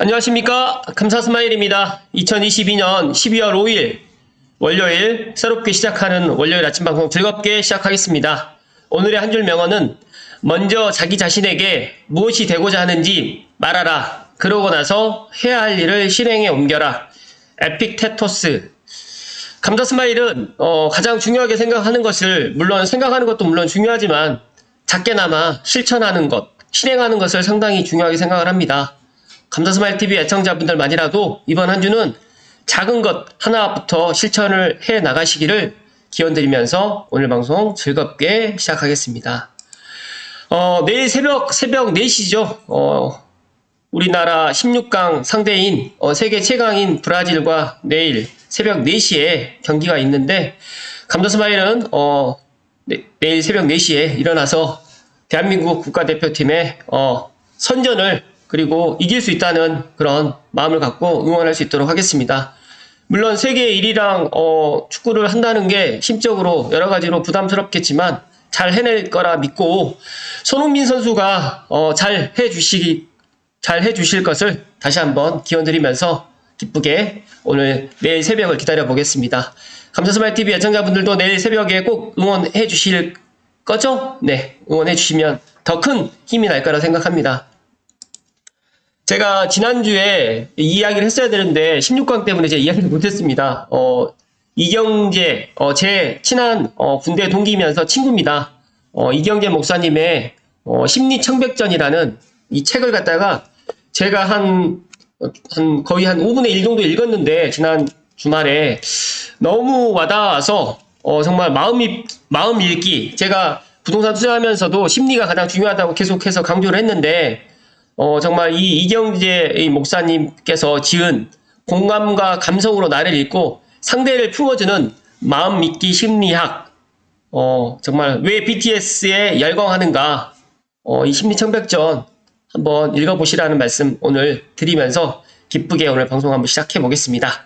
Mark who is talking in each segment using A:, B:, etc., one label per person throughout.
A: 안녕하십니까. 감사스마일입니다. 2022년 12월 5일 월요일 새롭게 시작하는 월요일 아침 방송 즐겁게 시작하겠습니다. 오늘의 한 줄 명언은 먼저 자기 자신에게 무엇이 되고자 하는지 말하라. 그러고 나서 해야 할 일을 실행에 옮겨라. 에픽테토스. 감사스마일은 가장 중요하게 생각하는 것을 물론 생각하는 것도 물론 중요하지만 작게나마 실천하는 것, 실행하는 것을 상당히 중요하게 생각을 합니다. 감사스마일TV 애청자분들만이라도 이번 한 주는 작은 것 하나부터 실천을 해 나가시기를 기원드리면서 오늘 방송 즐겁게 시작하겠습니다. 내일 새벽 4시죠. 우리나라 16강 상대인 세계 최강인 브라질과 내일 새벽 4시에 경기가 있는데 감사스마일은 내일 새벽 4시에 일어나서 대한민국 국가대표팀의 선전을 그리고 이길 수 있다는 그런 마음을 갖고 응원할 수 있도록 하겠습니다. 물론 세계 1위랑 축구를 한다는 게 심적으로 여러 가지로 부담스럽겠지만 잘 해낼 거라 믿고 손흥민 선수가 잘 해주실 것을 다시 한번 기원드리면서 기쁘게 오늘 내일 새벽을 기다려 보겠습니다. 감사스마일TV 애청자분들도 내일 새벽에 꼭 응원해 주실 거죠? 네, 응원해 주시면 더 큰 힘이 날 거라 생각합니다. 제가 지난주에 이야기를 했어야 되는데 16강 때문에 제가 이야기를 못했습니다. 이경재 제 친한 군대 동기이면서 친구입니다. 이경재 목사님의 심리청백전이라는 이 책을 갖다가 제가 거의 한 5분의 1 정도 읽었는데 지난 주말에 너무 와닿아서 정말 마음 읽기, 제가 부동산 투자하면서도 심리가 가장 중요하다고 계속해서 강조를 했는데 정말 이 이경재 목사님께서 지은 공감과 감성으로 나를 읽고 상대를 품어주는 마음 믿기 심리학, 정말 왜 BTS에 열광하는가, 이 심리청백전 한번 읽어보시라는 말씀 오늘 드리면서 기쁘게 오늘 방송 한번 시작해 보겠습니다.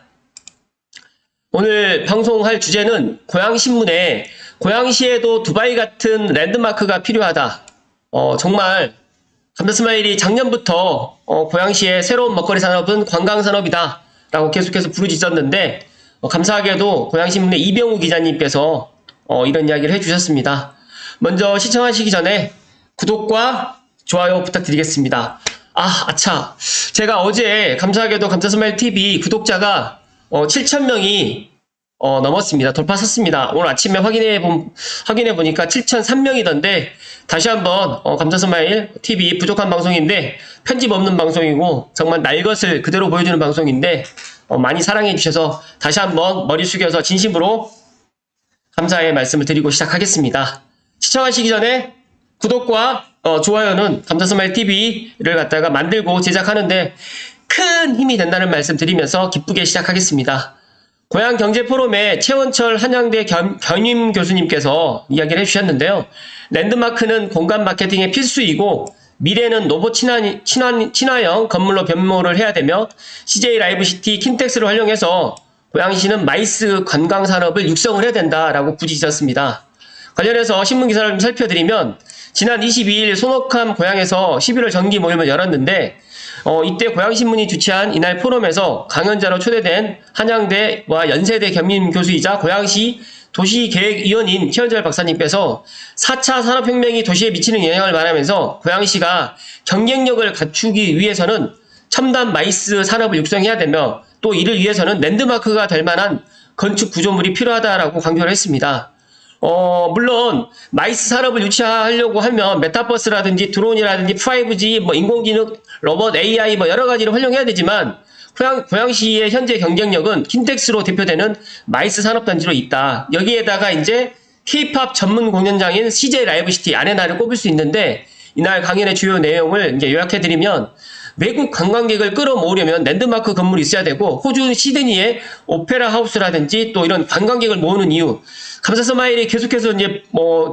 A: 오늘 방송할 주제는 고양시문에 고양시에도 두바이 같은 랜드마크가 필요하다. 정말 감사스마일이 작년부터 고양시의 새로운 먹거리 산업은 관광산업이다 라고 계속해서 부르짖었는데 감사하게도 고양시문의 이병우 기자님께서 이런 이야기를 해주셨습니다. 먼저 시청하시기 전에 구독과 좋아요 부탁드리겠습니다. 아차, 제가 어제 감사하게도 감사스마일TV 구독자가 7,000명이 넘었습니다. 돌파했습니다. 오늘 아침에 확인해 보니까 7,003명이던데 다시 한번 감사스마일TV 부족한 방송인데 편집 없는 방송이고 정말 날 것을 그대로 보여주는 방송인데 많이 사랑해 주셔서 다시 한번 머리 숙여서 진심으로 감사의 말씀을 드리고 시작하겠습니다. 시청하시기 전에 구독과 좋아요는 감사스마일TV를 갖다가 만들고 제작하는데 큰 힘이 된다는 말씀 드리면서 기쁘게 시작하겠습니다. 고양경제포럼의 최원철 한양대 겸임 교수님께서 이야기를 해주셨는데요. 랜드마크는 공간 마케팅의 필수이고 미래는 로봇 친화형 건물로 변모를 해야 되며 CJ 라이브시티 킨텍스를 활용해서 고양시는 마이스 관광산업을 육성을 해야 된다라고 부지셨습니다. 관련해서 신문기사를 좀 살펴드리면 지난 22일 손옥함 고양에서 11월 정기 모임을 열었는데 이때 고양신문이 주최한 이날 포럼에서 강연자로 초대된 한양대와 연세대 겸임 교수이자 고양시 도시계획위원인 최원철 박사님께서 4차 산업혁명이 도시에 미치는 영향을 말하면서 고양시가 경쟁력을 갖추기 위해서는 첨단 마이스 산업을 육성해야 되며 또 이를 위해서는 랜드마크가 될 만한 건축 구조물이 필요하다라고 강조를 했습니다. 물론 마이스 산업을 유치하려고 하면 메타버스라든지 드론이라든지 5G, 인공지능, 로봇, AI 여러 가지를 활용해야 되지만 고양시의 현재 경쟁력은 킨텍스로 대표되는 마이스 산업단지로 있다. 여기에다가 이제 K-팝 전문 공연장인 CJ 라이브시티 아레나를 꼽을 수 있는데 이날 강연의 주요 내용을 이제 요약해드리면 외국 관광객을 끌어모으려면 랜드마크 건물이 있어야 되고 호주 시드니의 오페라 하우스라든지 또 이런 관광객을 모으는 이유. 감사스마일이 계속해서 이제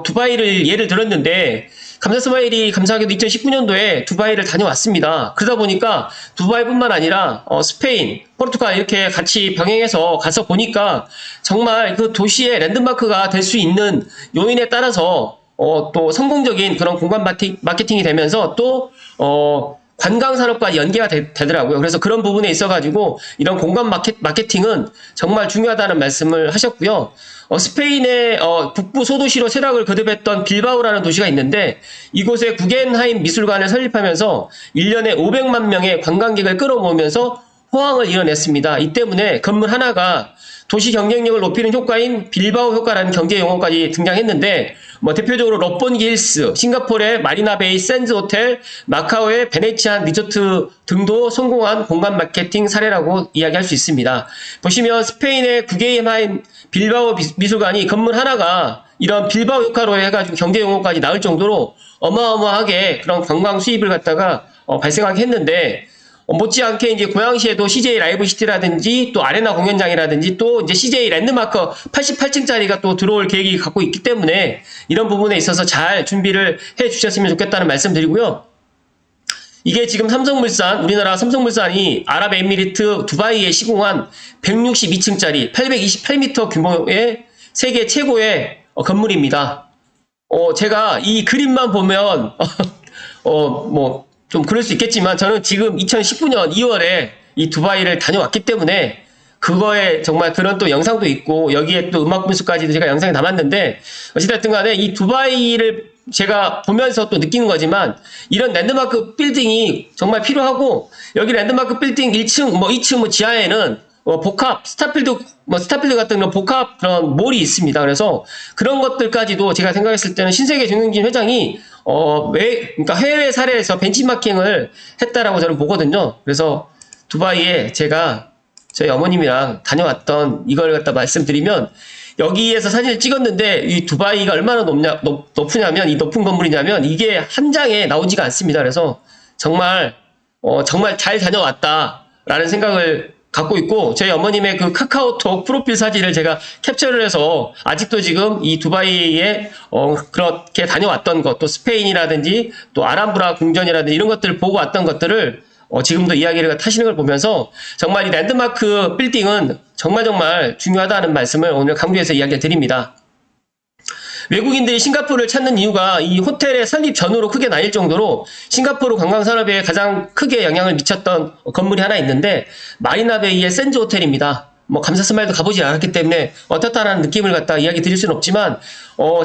A: 두바이를 예를 들었는데 감사스마일이 감사하게도 2019년도에 두바이를 다녀왔습니다. 그러다 보니까 두바이뿐만 아니라 스페인, 포르투갈 이렇게 같이 병행해서 가서 보니까 정말 그 도시의 랜드마크가 될 수 있는 요인에 따라서 또 성공적인 그런 공간 마케팅이 되면서 또 관광 산업과 연계가 되더라고요. 그래서 그런 부분에 있어가지고 이런 공간 마케팅은 정말 중요하다는 말씀을 하셨고요. 스페인의 북부 소도시로 쇠락을 거듭했던 빌바오라는 도시가 있는데 이곳에 구겐하임 미술관을 설립하면서 1년에 500만 명의 관광객을 끌어모으면서 호황을 이뤄냈습니다. 이 때문에 건물 하나가 도시 경쟁력을 높이는 효과인 빌바오 효과라는 경제 용어까지 등장했는데 대표적으로 럽본기 힐스, 싱가포르의 마리나베이 샌즈 호텔, 마카오의 베네치안 리조트 등도 성공한 공간 마케팅 사례라고 이야기할 수 있습니다. 보시면 스페인의 구겐하임 빌바오 미술관이 건물 하나가 이런 빌바오 효과로 해가지고 경제 용어까지 나올 정도로 어마어마하게 그런 관광 수입을 갖다가 발생하게 했는데 못지않게 이제 고양시에도 CJ 라이브 시티라든지 또 아레나 공연장이라든지 또 이제 CJ 랜드마크 88층짜리가 또 들어올 계획이 갖고 있기 때문에 이런 부분에 있어서 잘 준비를 해 주셨으면 좋겠다는 말씀 드리고요. 이게 지금 삼성물산, 우리나라 삼성물산이 아랍에미리트 두바이에 시공한 162층짜리 828m 규모의 세계 최고의 건물입니다. 제가 이 그림만 보면 좀 그럴 수 있겠지만 저는 지금 2019년 2월에 이 두바이를 다녀왔기 때문에 그거에 정말 그런 또 영상도 있고 여기에 또 음악 분수까지도 제가 영상에 담았는데 어찌됐든 간에 이 두바이를 제가 보면서 또 느끼는 거지만 이런 랜드마크 빌딩이 정말 필요하고 여기 랜드마크 빌딩 1층, 2층 지하에는 복합, 스타필드 같은 그런 복합 그런 몰이 있습니다. 그래서 그런 것들까지도 제가 생각했을 때는 신세계 정영진 회장이 그러니까 해외 사례에서 벤치마킹을 했다라고 저는 보거든요. 그래서 두바이에 제가 저희 어머님이랑 다녀왔던 이걸 갖다 말씀드리면 여기에서 사진을 찍었는데 이 두바이가 얼마나 높으냐면 이 높은 건물이냐면 이게 한 장에 나오지가 않습니다. 그래서 정말 잘 다녀왔다라는 생각을 갖고 있고 저희 어머님의 그 카카오톡 프로필 사진을 제가 캡처를 해서 아직도 지금 이 두바이에 그렇게 다녀왔던 것, 또 스페인이라든지 또 아람브라 궁전이라든지 이런 것들을 보고 왔던 것들을 지금도 이야기를 하시는 걸 보면서 정말 이 랜드마크 빌딩은 정말 중요하다는 말씀을 오늘 강조해서 이야기를 드립니다. 외국인들이 싱가포르를 찾는 이유가 이 호텔의 설립 전후로 크게 나뉠 정도로 싱가포르 관광산업에 가장 크게 영향을 미쳤던 건물이 하나 있는데 마리나베이의 샌즈 호텔입니다. 감사스마일도 가보지 않았기 때문에 어떻다라는 느낌을 갖다 이야기 드릴 수는 없지만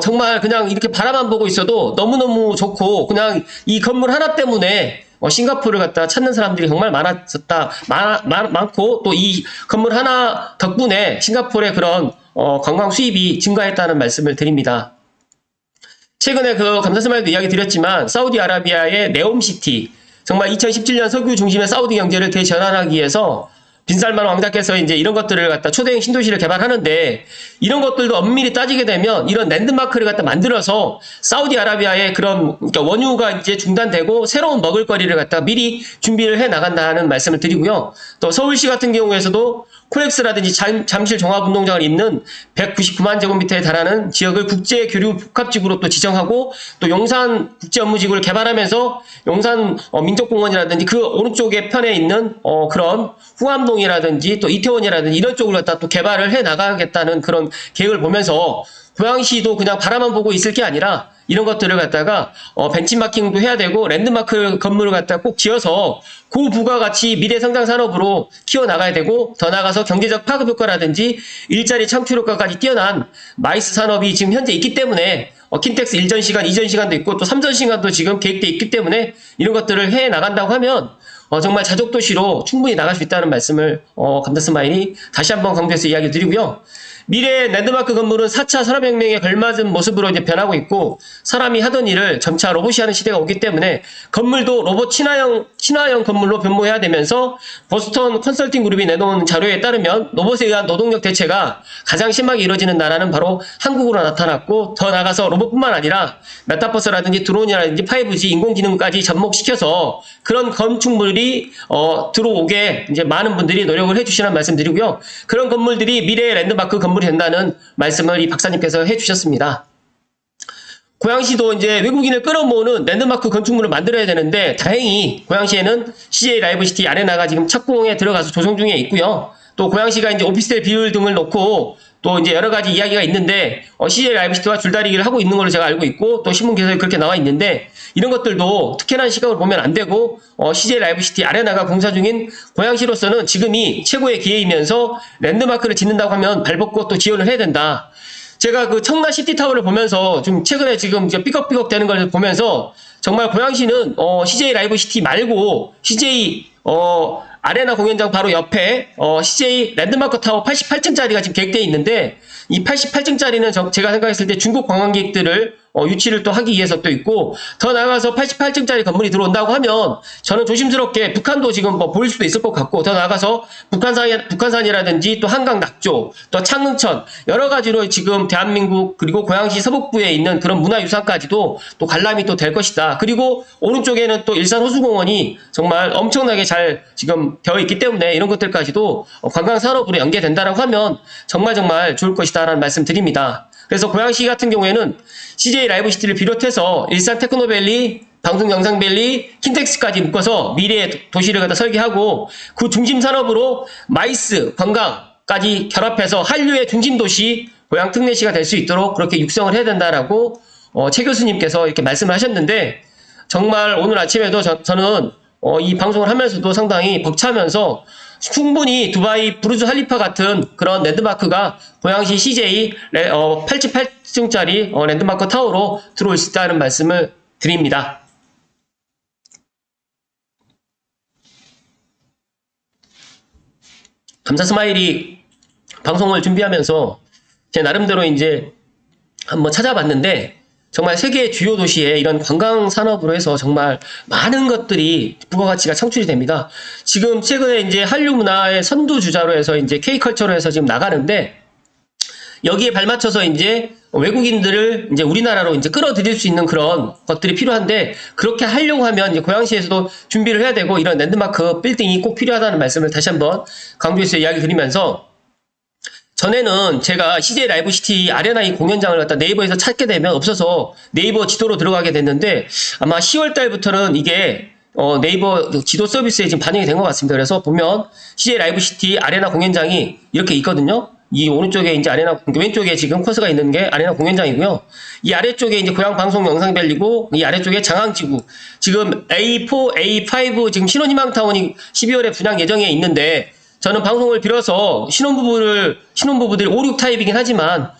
A: 정말 그냥 이렇게 바라만 보고 있어도 너무너무 좋고 그냥 이 건물 하나 때문에 싱가포르를 갖다 찾는 사람들이 정말 많고 또 이 건물 하나 덕분에 싱가포르의 그런 관광 수입이 증가했다는 말씀을 드립니다. 최근에 그 감사스마일도 이야기 드렸지만 사우디아라비아의 네옴시티 정말 2017년 석유 중심의 사우디 경제를 대전환하기 위해서 빈살만 왕자께서 이제 이런 것들을 갖다 초대형 신도시를 개발하는데 이런 것들도 엄밀히 따지게 되면 이런 랜드마크를 갖다 만들어서 사우디아라비아의 그런 그러니까 원유가 이제 중단되고 새로운 먹을거리를 갖다 미리 준비를 해 나간다는 말씀을 드리고요. 또 서울시 같은 경우에서도 코엑스라든지 잠실 종합운동장을 잇는 199만 제곱미터에 달하는 지역을 국제교류 복합지구로 또 지정하고 또 용산 국제업무지구를 개발하면서 용산 민족공원이라든지 그 오른쪽에 편에 있는 그런 후암동이라든지 또 이태원이라든지 이런 쪽을 갖다 또 개발을 해 나가겠다는 그런 계획을 보면서 고양시도 그냥 바라만 보고 있을 게 아니라 이런 것들을 갖다가 벤치마킹도 해야 되고 랜드마크 건물을 갖다 꼭 지어서 고부가가치 미래성장 산업으로 키워나가야 되고 더 나아가서 경제적 파급 효과라든지 일자리 창출 효과까지 뛰어난 마이스 산업이 지금 현재 있기 때문에 킨텍스 일전 시간, 이전 시간도 있고 또 3전 시간도 지금 계획돼 있기 때문에 이런 것들을 해 나간다고 하면 정말 자족도시로 충분히 나갈 수 있다는 말씀을 감사스마일이 다시 한번 강조해서 이야기 드리고요. 미래의 랜드마크 건물은 4차 산업혁명에 걸맞은 모습으로 이제 변하고 있고 사람이 하던 일을 점차 로봇이 하는 시대가 오기 때문에 건물도 로봇 친화형 건물로 변모해야 되면서 보스턴 컨설팅 그룹이 내놓은 자료에 따르면 로봇에 의한 노동력 대체가 가장 심하게 이루어지는 나라는 바로 한국으로 나타났고 더 나아가서 로봇뿐만 아니라 메타버스라든지 드론이라든지 5G 인공지능까지 접목시켜서 그런 건축물이 들어오게 이제 많은 분들이 노력을 해주시는 말씀드리고요. 그런 건물들이 미래의 랜드마크 건물이 된다는 말씀을 이 박사님께서 해주셨습니다. 고양시도 이제 외국인을 끌어모으는 랜드마크 건축물을 만들어야 되는데 다행히 고양시에는 CJ 라이브시티 아레나가 지금 착공에 들어가서 조성 중에 있고요. 또 고양시가 이제 오피스텔 비율 등을 놓고 또 이제 여러 가지 이야기가 있는데 CJ 라이브시티와 줄다리기를 하고 있는 걸로 제가 알고 있고 또 신문 기사에 그렇게 나와 있는데 이런 것들도 특혜난 시각을 보면 안 되고 CJ 라이브시티 아레나가 공사 중인 고양시로서는 지금이 최고의 기회이면서 랜드마크를 짓는다고 하면 발벗고 또 지원을 해야 된다. 제가 그 청라 시티타워를 보면서 좀 최근에 지금 이제 삐걱삐걱 되는 걸 보면서 정말 고양시는 CJ 라이브시티 말고 CJ 아레나 공연장 바로 옆에 CJ 랜드마크 타워 88층짜리가 지금 계획되어 있는데 이 88층짜리는 제가 생각했을 때 중국 관광객들을 유치를 또 하기 위해서 또 있고 더 나아가서 88층짜리 건물이 들어온다고 하면 저는 조심스럽게 북한도 지금 뭐 보일 수도 있을 것 같고 더 나아가서 북한산이라든지 또 한강 낙조 또 창릉천 여러 가지로 지금 대한민국 그리고 고양시 서북부에 있는 그런 문화유산까지도 또 관람이 또 될 것이다. 그리고 오른쪽에는 또 일산 호수공원이 정말 엄청나게 잘 지금 되어 있기 때문에 이런 것들까지도 관광산업으로 연계된다라고 하면 정말 좋을 것이다라는 말씀 드립니다. 그래서 고양시 같은 경우에는 CJ 라이브시티를 비롯해서 일산 테크노밸리, 방송영상밸리, 킨텍스까지 묶어서 미래의 도시를 갖다 설계하고 그 중심 산업으로 마이스, 관광까지 결합해서 한류의 중심 도시 고양 특례시가 될 수 있도록 그렇게 육성을 해야 된다라고 최 교수님께서 이렇게 말씀을 하셨는데 정말 오늘 아침에도 저는 이 방송을 하면서도 상당히 벅차면서 충분히 두바이 부르즈 할리파 같은 그런 랜드마크가 고양시 CJ 88층짜리 랜드마크 타워로 들어올 수 있다는 말씀을 드립니다. 감사 스마일이 방송을 준비하면서 제 나름대로 이제 한번 찾아봤는데 정말 세계 주요 도시에 이런 관광 산업으로 해서 정말 많은 것들이 부가가치가 창출이 됩니다. 지금 최근에 이제 한류 문화의 선두주자로 해서 이제 K컬처로 해서 지금 나가는데 여기에 발맞춰서 이제 외국인들을 이제 우리나라로 이제 끌어들일 수 있는 그런 것들이 필요한데 그렇게 하려고 하면 이제 고양시에서도 준비를 해야 되고 이런 랜드마크 빌딩이 꼭 필요하다는 말씀을 다시 한번 강조해서 이야기 드리면서 전에는 제가 CJ 라이브시티 아레나 이 공연장을 갖다 네이버에서 찾게 되면 없어서 네이버 지도로 들어가게 됐는데 아마 10월 달부터는 이게 네이버 지도 서비스에 지금 반영이 된 것 같습니다. 그래서 보면 CJ 라이브시티 아레나 공연장이 이렇게 있거든요. 이 오른쪽에 이제 아레나, 왼쪽에 지금 코스가 있는 게 아레나 공연장이고요. 이 아래쪽에 이제 고양 방송 영상밸리고 이 아래쪽에 장항지구. 지금 A4, A5 지금 신혼희망타운이 12월에 분양 예정에 있는데 저는 방송을 빌어서 신혼부부들 5, 6 타입이긴 하지만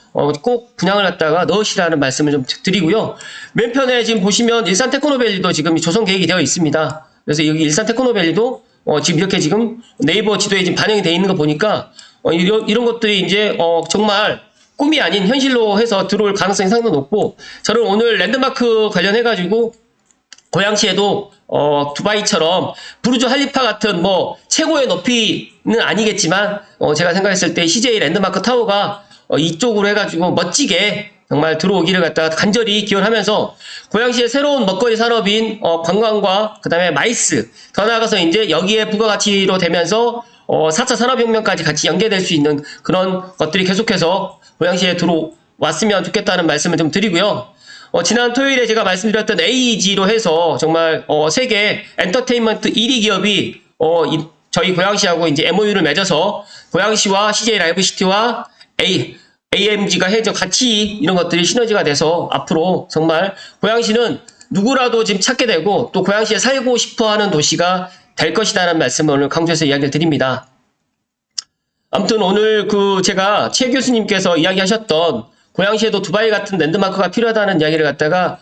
A: 꼭 분양을 갖다가 넣으시라는 말씀을 좀 드리고요. 맨편에 지금 보시면 일산 테크노밸리도 지금 조성 계획이 되어 있습니다. 그래서 여기 일산 테크노밸리도 지금 이렇게 지금 네이버 지도에 지금 반영이 되어 있는 거 보니까 이런 것들이 이제 정말 꿈이 아닌 현실로 해서 들어올 가능성이 상당히 높고 저는 오늘 랜드마크 관련해가지고 고양시에도 두바이처럼 부르즈 할리파 같은 뭐 최고의 높이는 아니겠지만 제가 생각했을 때 CJ 랜드마크 타워가 이쪽으로 해가지고 멋지게 정말 들어오기를 갖다가 간절히 기원하면서 고양시의 새로운 먹거리 산업인 관광과 그 다음에 마이스 더 나아가서 이제 여기에 부가가치로 되면서 4차 산업혁명까지 같이 연계될 수 있는 그런 것들이 계속해서 고양시에 들어왔으면 좋겠다는 말씀을 좀 드리고요. 지난 토요일에 제가 말씀드렸던 AEG로 해서 정말 세계 엔터테인먼트 1위 기업이 저희 고양시하고 이제 MOU를 맺어서 고양시와 CJ 라이브시티와 AMG가 해서 같이 이런 것들이 시너지가 돼서 앞으로 정말 고양시는 누구라도 지금 찾게 되고 또 고양시에 살고 싶어 하는 도시가 될 것이다라는 말씀을 오늘 강조해서 이야기를 드립니다. 아무튼 오늘 제가 최 교수님께서 이야기하셨던 고양시에도 두바이 같은 랜드마크가 필요하다는 이야기를 갖다가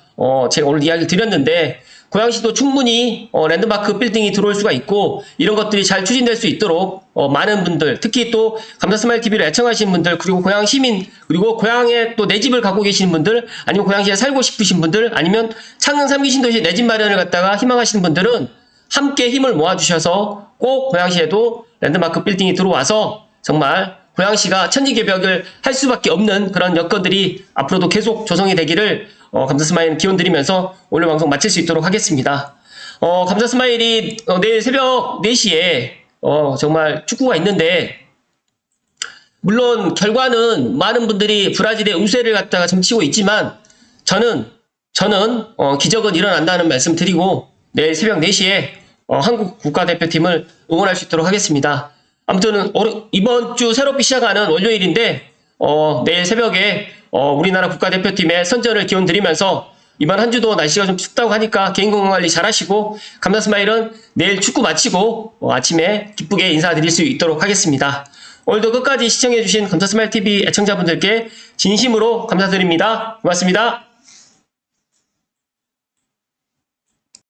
A: 제가 오늘 이야기를 드렸는데 고양시도 충분히 랜드마크 빌딩이 들어올 수가 있고 이런 것들이 잘 추진될 수 있도록 많은 분들 특히 또 감사스마일TV를 애청하시는 분들 그리고 고양 시민 그리고 고양에 또 내 집을 갖고 계시는 분들 아니면 고양시에 살고 싶으신 분들 아니면 창릉 3기 신도시 내 집 마련을 갖다가 희망하시는 분들은 함께 힘을 모아주셔서 꼭 고양시에도 랜드마크 빌딩이 들어와서 정말 고양시가 천지개벽을 할 수밖에 없는 그런 여건들이 앞으로도 계속 조성이 되기를 감사스마일 기원드리면서 오늘 방송 마칠 수 있도록 하겠습니다. 감사스마일이 내일 새벽 4시에 정말 축구가 있는데 물론 결과는 많은 분들이 브라질의 우세를 갖다가 점치고 있지만 저는 기적은 일어난다는 말씀 드리고 내일 새벽 4시에 한국 국가대표팀을 응원할 수 있도록 하겠습니다. 아무튼 이번 주 새롭게 시작하는 월요일인데 내일 새벽에 우리나라 국가대표팀의 선전을 기원 드리면서 이번 한 주도 날씨가 좀 춥다고 하니까 개인 건강 관리 잘 하시고 감사스마일은 내일 축구 마치고 아침에 기쁘게 인사드릴 수 있도록 하겠습니다. 오늘도 끝까지 시청해주신 감사스마일TV 애청자분들께 진심으로 감사드립니다. 고맙습니다.